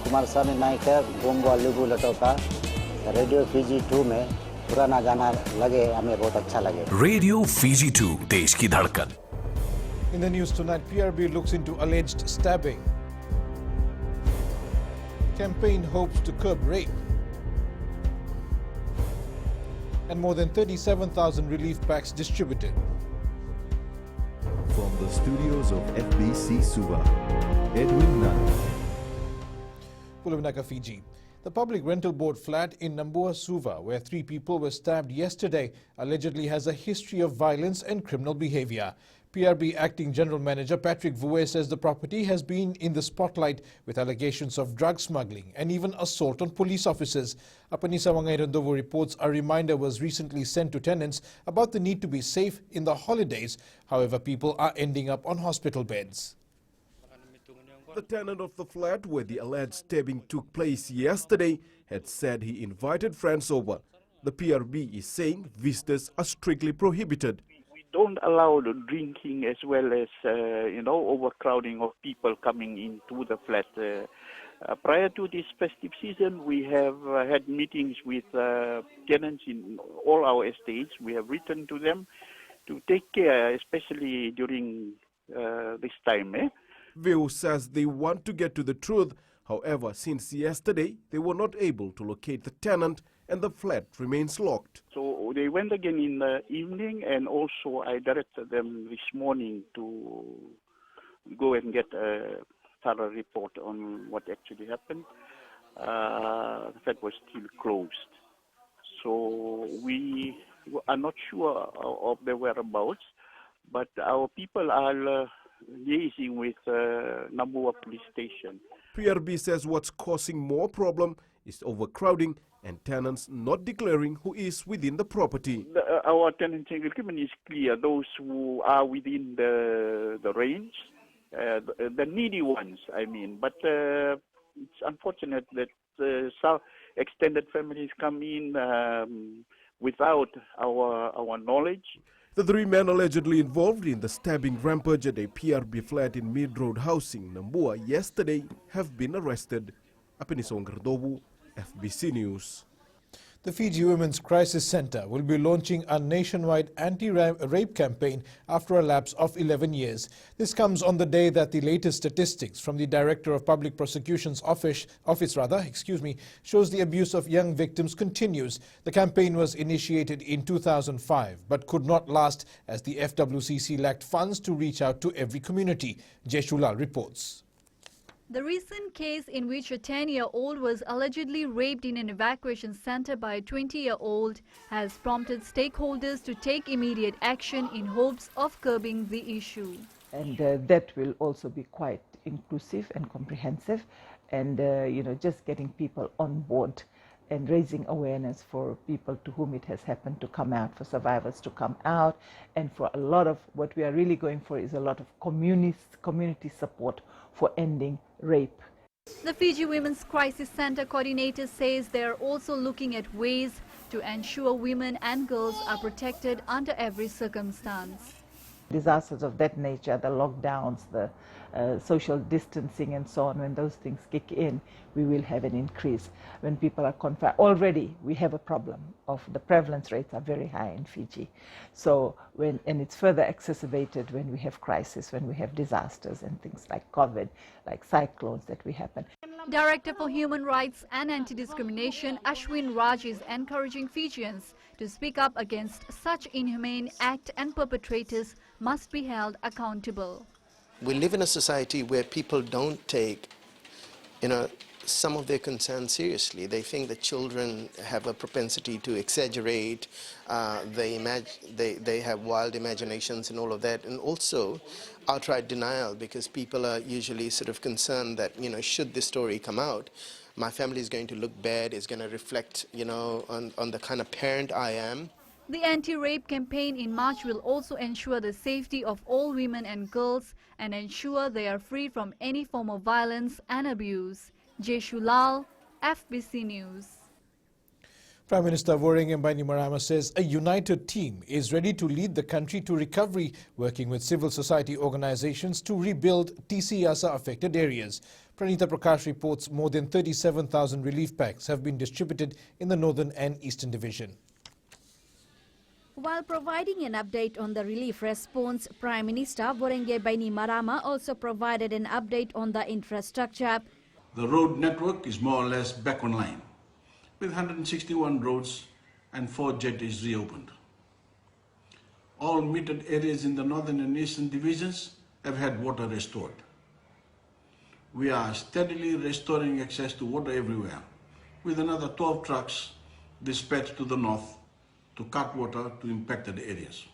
कुमार स्वामी नायक गोंगो लुगु लटोका radio Fiji 2 में पुराना गाना लगे हमें बहुत अच्छा लगे। रेडियो फीजी 2 देश की धड़कन। In the news tonight, PRB looks into alleged stabbing. Campaign hopes to curb rape. And more than 37,000 relief packs distributed. From the studios of FBC Suva, Edwin Nunn. Pulavinaka, Fiji. The public rental board flat in Nambua, Suva, where 3 people were stabbed yesterday, allegedly has a history of violence and criminal behavior. PRB Acting General Manager Patrick Vue says the property has been in the spotlight with allegations of drug smuggling and even assault on police officers. Apanisa Wangairandovo reports a reminder was recently sent to tenants about the need to be safe in the holidays. However, people are ending up on hospital beds. The tenant of the flat where the alleged stabbing took place yesterday had said he invited friends over. The PRB is saying visitors are strictly prohibited. Don't allow the drinking as well as, overcrowding of people coming into the flat. Prior to this festive season, we have had meetings with tenants in all our estates. We have written to them to take care, especially during this time. Vue says they want to get to the truth. However, since yesterday, they were not able to locate the tenant and the flat remains locked. So they went again in the evening, and also I directed them this morning to go and get a thorough report on what actually happened. The flat was still closed. So we are not sure of the whereabouts, but our people are liaising with Nambua police station. PRB says what's causing more problem is overcrowding and tenants not declaring who is within the property. Our tenancy agreement is clear. Those who are within the range, the needy ones, I mean. But it's unfortunate that some extended families come in without our knowledge. The 3 men allegedly involved in the stabbing rampage at a PRB flat in Mid Road Housing, Nambua, yesterday have been arrested. Apenisong Gardobu, FBC News. The Fiji Women's Crisis Center will be launching a nationwide anti-rape campaign after a lapse of 11 years. This comes on the day that the latest statistics from the Director of Public Prosecutions Office shows the abuse of young victims continues. The campaign was initiated in 2005 but could not last as the FWCC lacked funds to reach out to every community. Jeshulal reports. The recent case in which a 10-year-old was allegedly raped in an evacuation center by a 20-year-old has prompted stakeholders to take immediate action in hopes of curbing the issue. And that will also be quite inclusive and comprehensive, and just getting people on board and raising awareness for people to whom it has happened to come out, for survivors to come out, and for a lot of what we are really going for is a lot of community support for ending rape. The Fiji Women's Crisis Center coordinator says they are also looking at ways to ensure women and girls are protected under every circumstance. Disasters of that nature, the lockdowns, the social distancing and so on, when those things kick in, we will have an increase. When people are confined, already we have a problem of the prevalence rates are very high in Fiji. So and it's further exacerbated when we have crisis, when we have disasters and things like COVID, like cyclones that we happen. Director for Human Rights and Anti-Discrimination Ashwin Raj is encouraging Fijians to speak up against such inhumane act, and perpetrators must be held accountable. We live in a society where people don't take, some of their concerns seriously. They think that children have a propensity to exaggerate, they have wild imaginations and all of that, and also outright denial, because people are usually sort of concerned that, should this story come out, my family is going to look bad, it's going to reflect, on the kind of parent I am. The anti-rape campaign in March will also ensure the safety of all women and girls and ensure they are free from any form of violence and abuse. Jeshulal, FBC News. Prime Minister Worengem Bainimarama says a united team is ready to lead the country to recovery, working with civil society organizations to rebuild TC-YASA affected areas. Pranita Prakash reports more than 37,000 relief packs have been distributed in the Northern and Eastern Division. While providing an update on the relief response, Prime Minister Worengem Bainimarama also provided an update on the infrastructure. The road network is more or less back online, with 161 roads and 4 jetties reopened. All metered areas in the Northern and Eastern divisions have had water restored. We are steadily restoring access to water everywhere, with another 12 trucks dispatched to the north to cut water to impacted areas.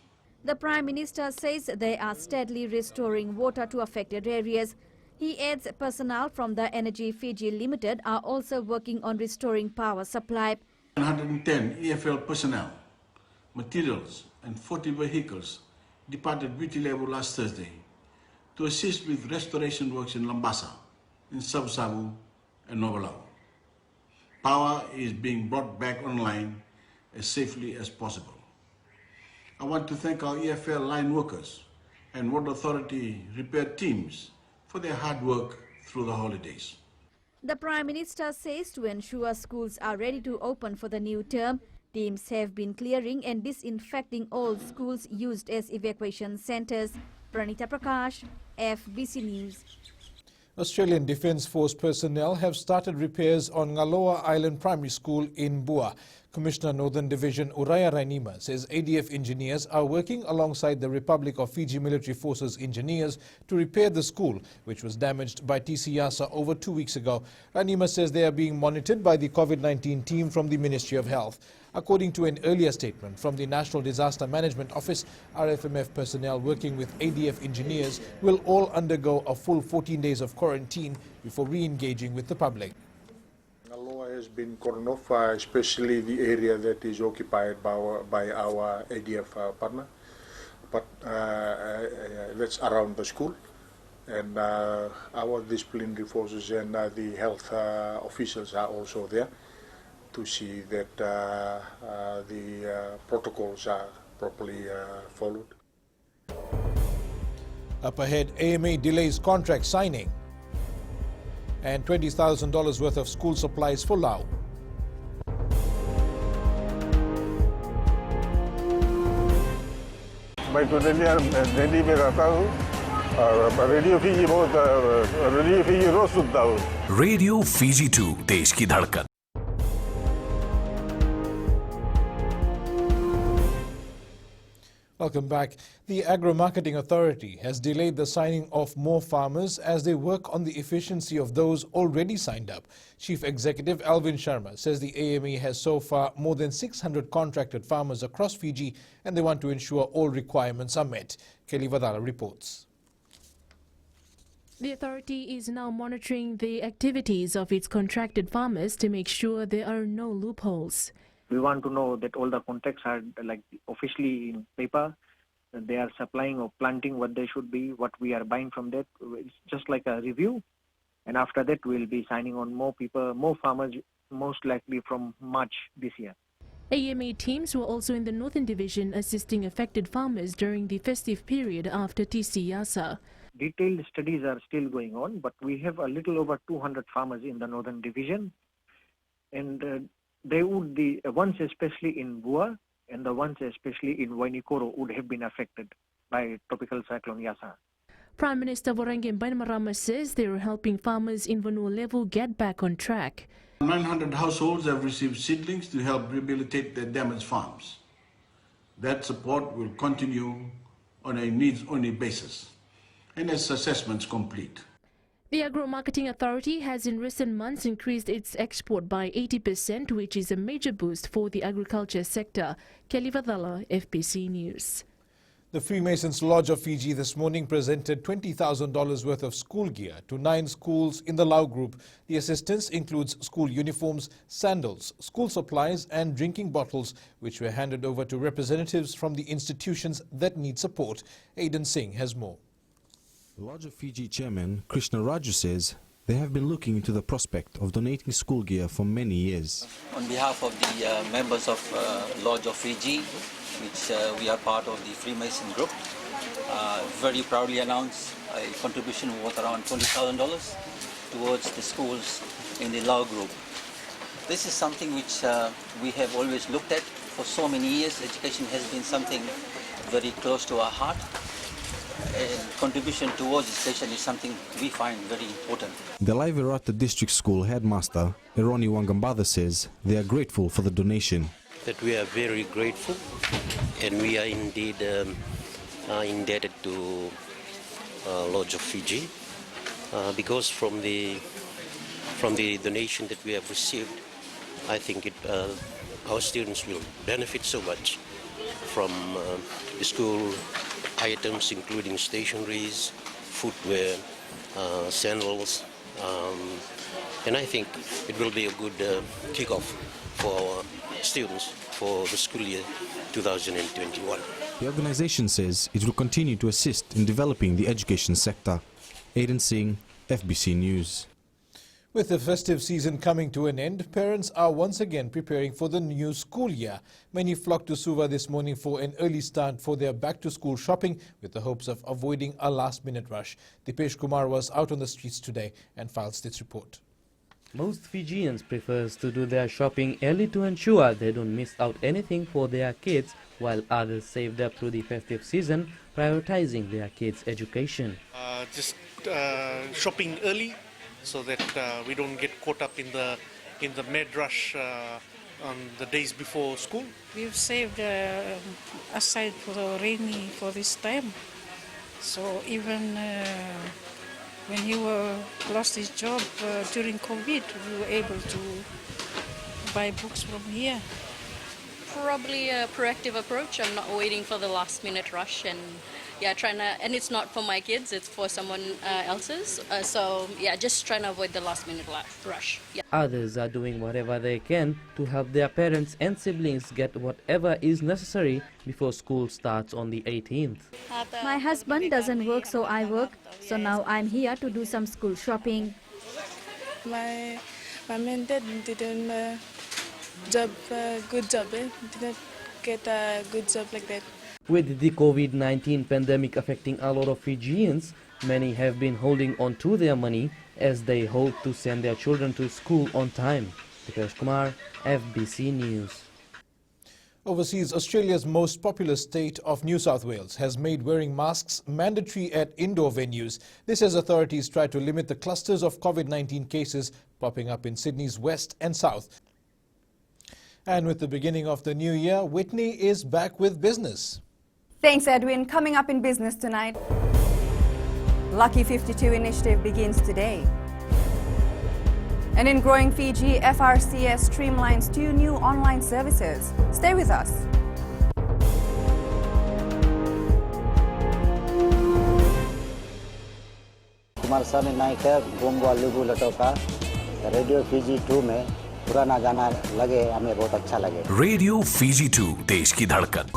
The Prime Minister says they are steadily restoring water to affected areas. He adds personnel from the Energy Fiji Limited are also working on restoring power supply. 110 EFL personnel, materials and 40 vehicles departed Viti level last Thursday to assist with restoration works in Lambasa, in Sabsabu and Novalau. Power is being brought back online as safely as possible. I want to thank our EFL line workers and Water Authority repair teams for their hard work through the holidays. The Prime Minister says to ensure schools are ready to open for the new term, teams have been clearing and disinfecting all schools used as evacuation centres. Pranita Prakash, FBC News. Australian Defence Force personnel have started repairs on Ngaloa Island Primary School in Bua. Commissioner Northern Division Uraya Rainima says ADF engineers are working alongside the Republic of Fiji Military Forces engineers to repair the school, which was damaged by TC-YASA over 2 weeks ago. Rainima says they are being monitored by the COVID-19 team from the Ministry of Health. According to an earlier statement from the National Disaster Management Office, RFMF personnel working with ADF engineers will all undergo a full 14 days of quarantine before re-engaging with the public. Ngaloa has been cordoned off, especially the area that is occupied by our ADF partner, but that's around the school. And our disciplinary forces and the health officials are also there to see that the protocols are properly followed. Up ahead, AMA delays contract signing and $20,000 worth of school supplies for Lao. Baik, jadi mereka tahu Radio Fiji बहुत Radio Fiji रोज सुनता हूँ. Radio Fiji 2 देश की धड़कन. Welcome back. The Agro Marketing Authority has delayed the signing of more farmers as they work on the efficiency of those already signed up. Chief Executive Alvin Sharma says the AME has so far more than 600 contracted farmers across Fiji and they want to ensure all requirements are met. Kelly Vadala reports. The authority is now monitoring the activities of its contracted farmers to make sure there are no loopholes. We want to know that all the contracts are like officially in paper. They are supplying or planting what they should be, what we are buying from that. It's just like a review. And after that, we'll be signing on more people, more farmers, most likely from March this year. AMA teams were also in the Northern Division assisting affected farmers during the festive period after TC-YASA. Detailed studies are still going on, but we have a little over 200 farmers in the Northern Division. And they would be, ones especially in Bua and the ones especially in Wainikoro would have been affected by Tropical Cyclone YASA. Prime Minister Worengem Bainimarama says they are helping farmers in Vanua level get back on track. 900 households have received seedlings to help rehabilitate their damaged farms. That support will continue on a needs-only basis and as assessments complete. The Agro Marketing Authority has in recent months increased its export by 80%, which is a major boost for the agriculture sector. Kelly Vadala, FBC News. The Freemasons Lodge of Fiji this morning presented $20,000 worth of school gear to 9 schools in the Lao group. The assistance includes school uniforms, sandals, school supplies and drinking bottles, which were handed over to representatives from the institutions that need support. Aidan Singh has more. Lodge of Fiji Chairman Krishna Raju says They have been looking into the prospect of donating school gear for many years. On behalf of the members of Lodge of Fiji, which we are part of the Freemason group, very proudly announce a contribution worth around $20,000 towards the schools in the Lao group. This is something which we have always looked at for so many years. Education has been something very close to our heart. And contribution towards education is something we find very important. The Laivirata District School headmaster, Eroni Wangambada, says they are grateful for the donation. That we are very grateful, and we are indeed indebted to Lodge of Fiji because from the donation that we have received, I think our students will benefit so much from the school items, including stationeries, footwear, sandals, and I think it will be a good kickoff for our students for the school year 2021. The organization says it will continue to assist in developing the education sector. Aiden Singh, FBC News. With the festive season coming to an end, parents are once again preparing for the new school year. Many flocked to Suva this morning for an early start for their back-to-school shopping with the hopes of avoiding a last-minute rush. Dipesh Kumar was out on the streets today and files this report. Most Fijians prefers to do their shopping early to ensure they don't miss out anything for their kids, while others saved up through the festive season, prioritizing their kids' education. Just shopping early, so that we don't get caught up in the mad rush on the days before school. We've saved aside for the rainy for this time. So even when he lost his job during COVID, we were able to buy books from here. Probably a proactive approach. I'm not waiting for the last minute rush, and and it's not for my kids, it's for someone else's. So just trying to avoid the last minute rush. Yeah. Others are doing whatever they can to help their parents and siblings get whatever is necessary before school starts on the 18th. My husband doesn't work, so I work. So now I'm here to do some school shopping. My mom and dad didn't good job. Didn't get a good job like that. With the COVID-19 pandemic affecting a lot of Fijians, many have been holding on to their money as they hope to send their children to school on time. Dipesh Kumar, FBC News. Overseas, Australia's most populous state of New South Wales has made wearing masks mandatory at indoor venues. This as authorities try to limit the clusters of COVID-19 cases popping up in Sydney's west and south. And with the beginning of the new year, Whitney is back with business. Thanks, Edwin. Coming up in business tonight, Lucky 52 initiative begins today. And in growing Fiji, FRCS streamlines 2 new online services. Stay with us. Kumar साहब ने नाइक है गोंगो लुगु लटोका radio Fiji 2 में पुराना गाना लगे हमें बहुत अच्छा लगे रेडियो फीजी 2 देश की धड़कन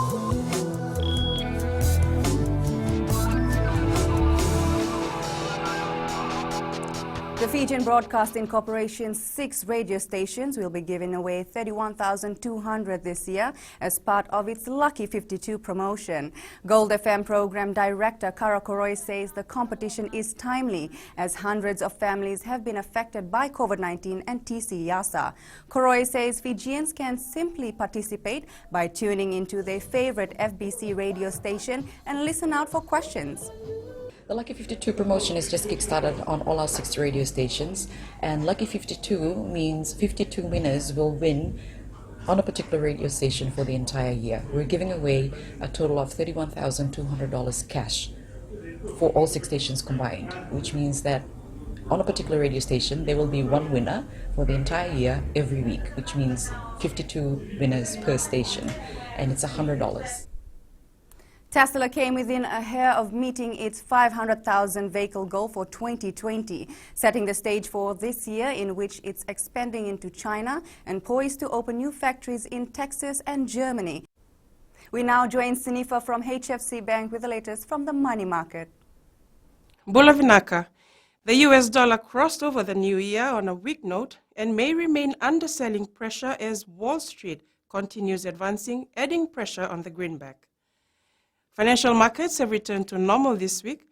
The Fijian Broadcasting Corporation's 6 radio stations will be giving away $31,200 this year as part of its Lucky 52 promotion. Gold FM program director Kara Koroi says the competition is timely as hundreds of families have been affected by COVID-19 and TC Yasa. Koroi says Fijians can simply participate by tuning into their favorite FBC radio station and listen out for questions. The Lucky 52 promotion is just kickstarted on all our 6 radio stations, and Lucky 52 means 52 winners will win on a particular radio station for the entire year. We're giving away a total of $31,200 cash for all 6 stations combined, which means that on a particular radio station there will be 1 winner for the entire year every week, which means 52 winners per station, and it's $100. Tesla came within a hair of meeting its 500,000 vehicle goal for 2020, setting the stage for this year in which it's expanding into China and poised to open new factories in Texas and Germany. We now join Sinifa from HFC Bank with the latest from the money market. Bulavinaka. The US dollar crossed over the new year on a weak note and may remain under selling pressure as Wall Street continues advancing, adding pressure on the greenback. Financial markets have returned to normal this week,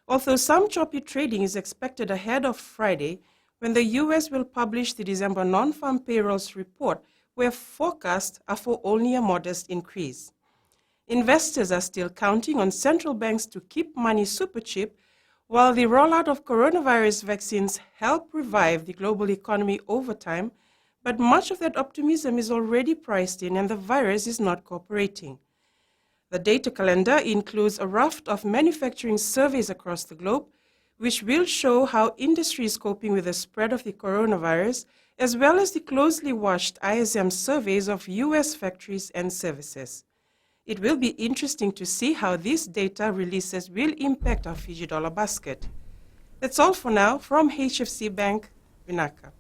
although some choppy trading is expected ahead of Friday when the US will publish the December non-farm payrolls report, where forecasts are for only a modest increase. Investors are still counting on central banks to keep money super cheap, while the rollout of coronavirus vaccines help revive the global economy over time, but much of that optimism is already priced in and the virus is not cooperating. The data calendar includes a raft of manufacturing surveys across the globe, which will show how industry is coping with the spread of the coronavirus, as well as the closely watched ISM surveys of US factories and services. It will be interesting to see how these data releases will impact our Fiji dollar basket. That's all for now from HFC Bank, Vinaka.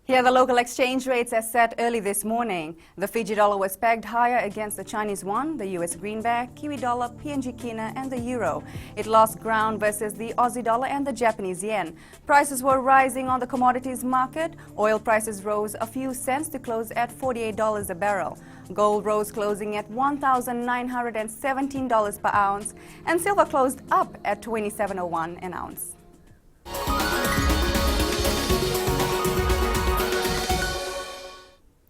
Here are the local exchange rates as set early this morning. The Fiji dollar was pegged higher against the Chinese yuan, the US greenback, Kiwi dollar, PNG kina and the euro. It lost ground versus the Aussie dollar and the Japanese yen. Prices were rising on the commodities market. Oil prices rose a few cents to close at $48 a barrel. Gold rose closing at $1,917 per ounce, and silver closed up at $27.01 an ounce.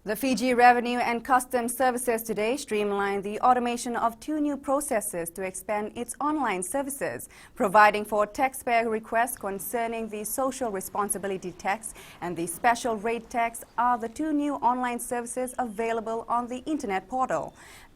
The Fiji Revenue and Customs Services today streamlined the automation of 2 new processes to expand its online services, providing for taxpayer requests concerning the social responsibility tax and the special rate tax are the 2 new online services available on the internet portal.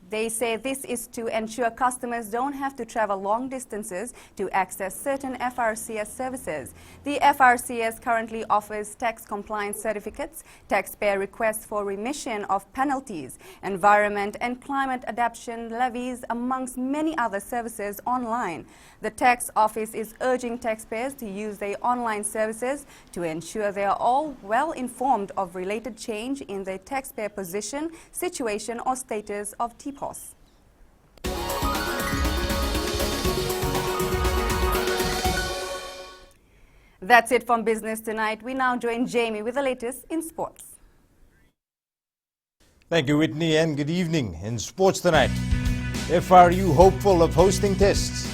They say this is to ensure customers don't have to travel long distances to access certain FRCS services. The FRCS currently offers tax compliance certificates, taxpayer requests for remission of penalties, environment and climate adaptation levies, amongst many other services online. The tax office is urging taxpayers to use their online services to ensure they are all well informed of related change in their taxpayer position, situation or status of TPOS. That's it from Business Tonight. We now join Jamie with the latest in sports. Thank you, Whitney, and good evening. In Sports Tonight, FRU hopeful of hosting tests.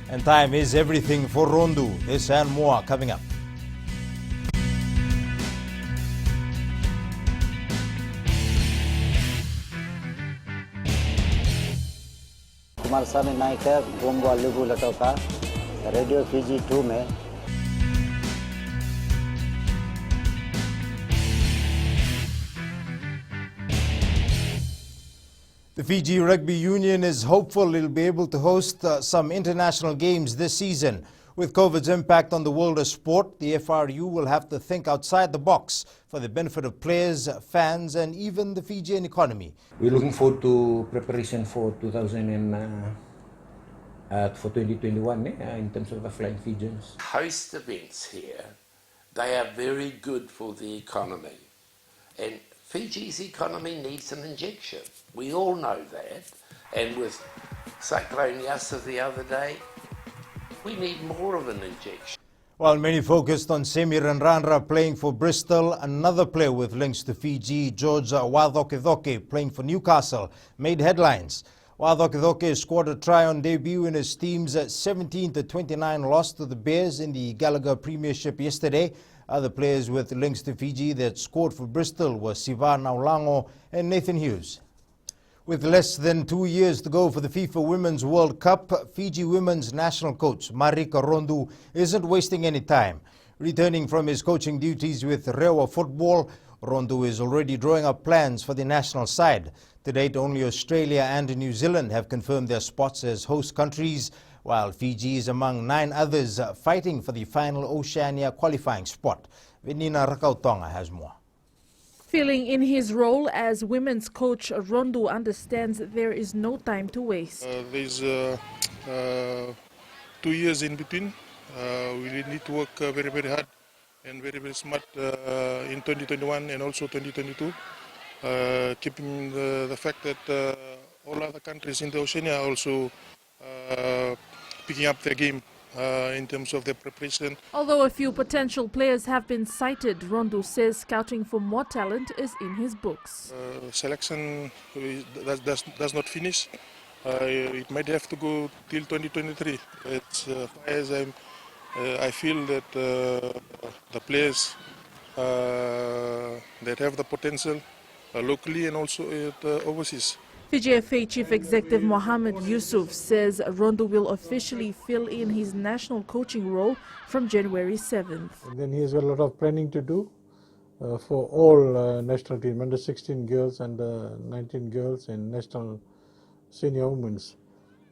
And time is everything for Rondu. This and more coming up. Kumaraswamy Nayak गोंगवा लिबू Lautoka radio Fiji 2 में The Fiji Rugby Union is hopeful it will be able to host some international games this season. With COVID's impact on the world of sport, the FRU will have to think outside the box for the benefit of players, fans and even the Fijian economy. We're looking forward to preparation for 2021 in terms of the Flying Fijians. Host events here, they are very good for the economy. And Fiji's economy needs an injection. We all know that. And with Cyclone Yasa the other day, we need more of an injection. While many focused on Semi Ranranra playing for Bristol, another player with links to Fiji, George Wadhokedhoke, playing for Newcastle, made headlines. Wadhokedhoke scored a try on debut in his team's 17-29 loss to the Bears in the Gallagher Premiership yesterday. Other players with links to Fiji that scored for Bristol were Siva Naulango and Nathan Hughes. With less than 2 years to go for the FIFA Women's World Cup, Fiji women's national coach Marika Rondu isn't wasting any time. Returning from his coaching duties with Rewa Football, Rondu is already drawing up plans for the national side. To date, only Australia and New Zealand have confirmed their spots as host countries, while Fiji is among 9 others fighting for the final Oceania qualifying spot. Venina Rakautonga has more. Feeling in his role as women's coach, Rondu understands there is no time to waste. There's 2 years in between. We really need to work very, very hard and very, very smart in 2021 and also 2022. Keeping the fact that all other countries in the Oceania are also picking up their game in terms of their preparation. Although a few potential players have been cited, Rondo says scouting for more talent is in his books. Selection does not finish. It might have to go till 2023. It's, as I feel that the players that have the potential locally and also overseas. Fiji FA Chief Executive Mohammed Yusuf says Rondo will officially fill in his national coaching role from January 7th. And then he has got a lot of planning to do for all national team, under 16 girls and 19 girls and national senior women's.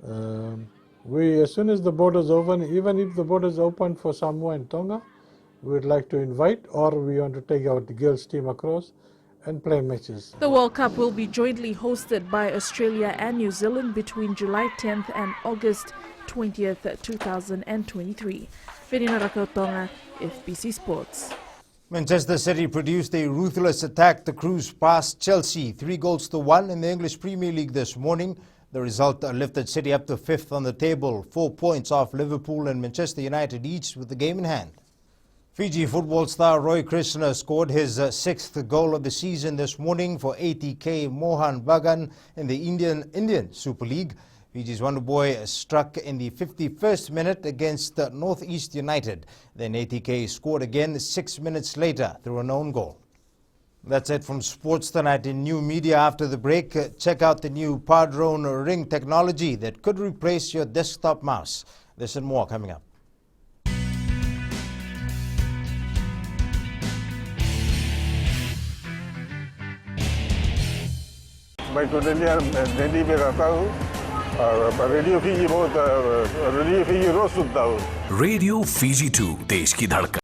As soon as the borders open, even if the borders open for Samoa and Tonga, we would like to invite, or we want to take out the girls team across and play matches. The World Cup will be jointly hosted by Australia and New Zealand between July 10th and August 20th, 2023. Verina Rakautonga, FBC Sports. Manchester City produced a ruthless attack to cruise past Chelsea 3-1 in the English Premier League this morning. The result lifted City up to 5th on the table, 4 points off Liverpool and Manchester United each with the game in hand. Fiji football star Roy Krishna scored his 6th goal of the season this morning for ATK Mohan Bagan in the Indian Super League. Fiji's Wonder Boy struck in the 51st minute against Northeast United. Then ATK scored again 6 minutes later through an own goal. That's it from sports tonight. In new media after the break, check out the new Padron Ring technology that could replace your desktop mouse. This and more coming up. Baik, tuan-tuan, jadi kita tahu radio Fiji बहुत radio Fiji रोज सुनता हूँ. Radio Fiji 2 देश की धड़कन.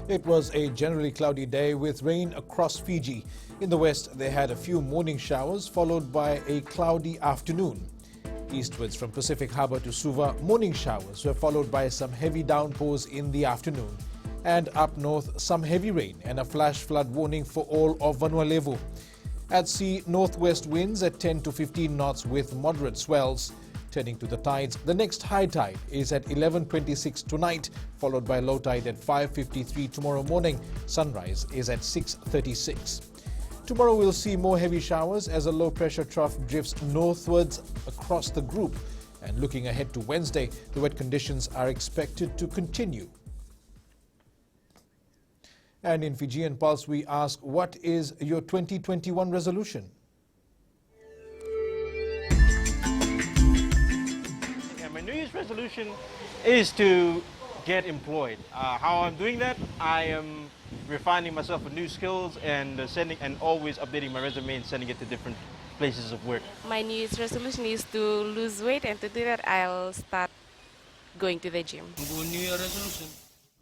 It was a generally cloudy day with rain across Fiji. In the west, they had a few morning showers followed by a cloudy afternoon. Eastwards from Pacific Harbour to Suva, morning showers were followed by some heavy downpours in the afternoon. And up north, some heavy rain and a flash flood warning for all of Vanuatu. At sea, northwest winds at 10 to 15 knots with moderate swells. Turning to the tides, the next high tide is at 11:26 tonight, followed by low tide at 5:53 tomorrow morning. Sunrise is at 6:36. Tomorrow we'll see more heavy showers as a low-pressure trough drifts northwards across the group. And looking ahead to Wednesday, the wet conditions are expected to continue. And in Fijian Pulse, we ask, what is your 2021 resolution? My New Year's resolution is to get employed. How I'm doing that, I am refining myself with new skills and always updating my resume and sending it to different places of work. My New Year's resolution is to lose weight, and to do that I'll start going to the gym.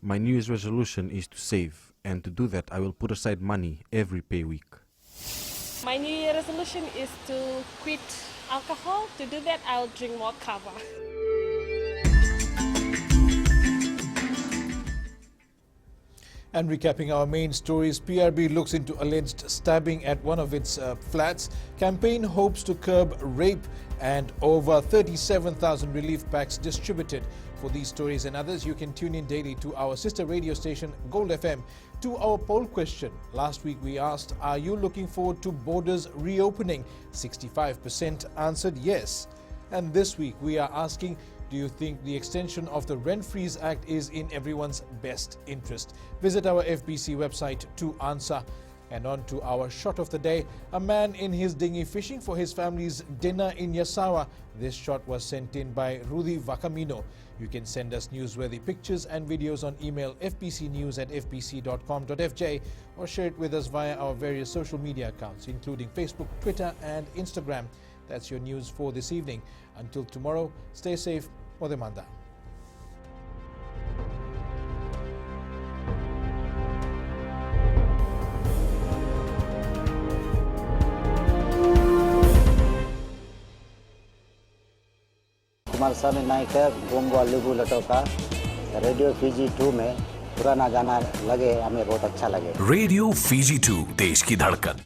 My New Year's resolution is to save, and to do that I will put aside money every pay week. My New Year resolution is to quit alcohol. To do that I'll drink more kava. And recapping our main stories, PRB looks into alleged stabbing at one of its flats. Campaign hopes to curb rape, and over 37,000 relief packs distributed. For these stories and others, you can tune in daily to our sister radio station, Gold FM. To our poll question, last week we asked, are you looking forward to borders reopening? 65% answered yes. And this week we are asking, do you think the extension of the Rent Freeze Act is in everyone's best interest? Visit our FBC website to answer. And on to our shot of the day, a man in his dinghy fishing for his family's dinner in Yasawa. This shot was sent in by Rudy Vakamino. You can send us newsworthy pictures and videos on email fbcnews@fbc.com.fj or share it with us via our various social media accounts, including Facebook, Twitter and Instagram. That's your news for this evening. Until tomorrow, stay safe. Modemanda. Kumar Swamy Nayak गोंगवा लुबू Lautoka radio Fiji 2 में पुराना गाना लगे हमें बहुत अच्छा लगे। रेडियो फीजी 2 देश की धड़कन।